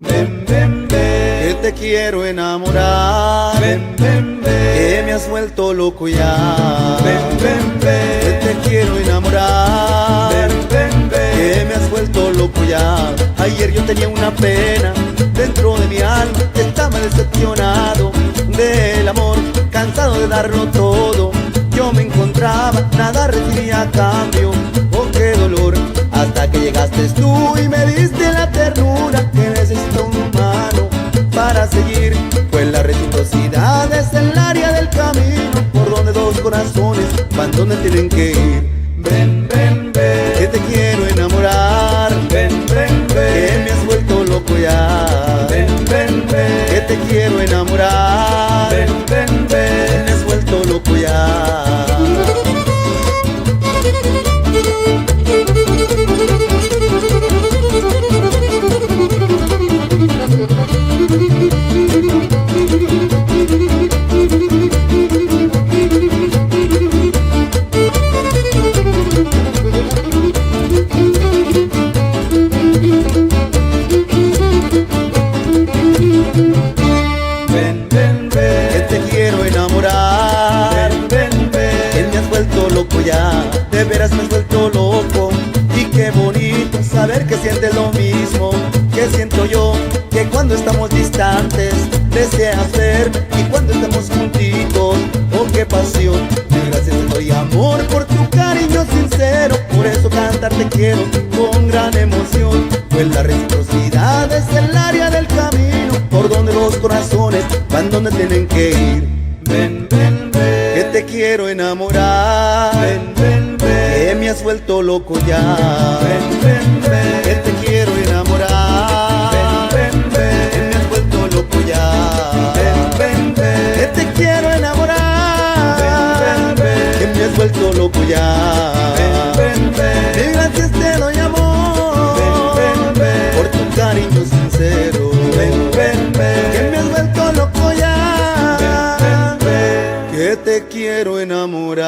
Ven, ven, ven, que te quiero enamorar. Ven, ven, ven, que me has vuelto loco ya. Ven, ven, ven, que te quiero enamorar. Ven, ven, ven, que me has vuelto loco ya. Ayer yo tenía una pena dentro de mi alma, estaba decepcionado del amor, cansado de darlo todo. Yo me encontraba, nada recibía a cambio. Oh, qué dolor, hasta que llegaste tú y me diste la ternura que necesita un humano para seguir. Pues la reciprocidad es el área del camino por donde dos corazones van donde tienen que ir. Ven, ven, ven, que te quiero enamorar. Ven, ven, ven, que me has vuelto loco ya. Ven, ven, ven, que te quiero enamorar. Ven, ven, ven, me has vuelto loco ya. Ven, ven, ven, que te quiero enamorar. Ven, ven, ven, que me has vuelto loco ya. De veras me has vuelto loco. Y qué bonito saber que sientes lo mismo que siento yo, que cuando estamos distantes deseas ver y cuando estamos juntitos, oh qué pasión. Y gracias te doy amor por tu cariño sincero, por eso cantar te quiero con gran emoción. Pues la reciprocidad es el área del camino por donde los corazones van donde tienen que ir. Ven, ven, ven, que te quiero enamorar. Ven, ven, ven, que me has vuelto loco ya. Ven, ven, ven, que te quiero enamorar. Ven, ven, ven, que me has vuelto loco ya. Ven, ven, ven, que te quiero enamorar. Ven, ven, ven, que me has vuelto loco ya. Ven, ven, ven, y gracias te doy amor. Ven, ven, ven, por tu cariño sincero. Ven, ven, ven, que me has vuelto loco ya. Ven, ven, ven, que te quiero enamorar.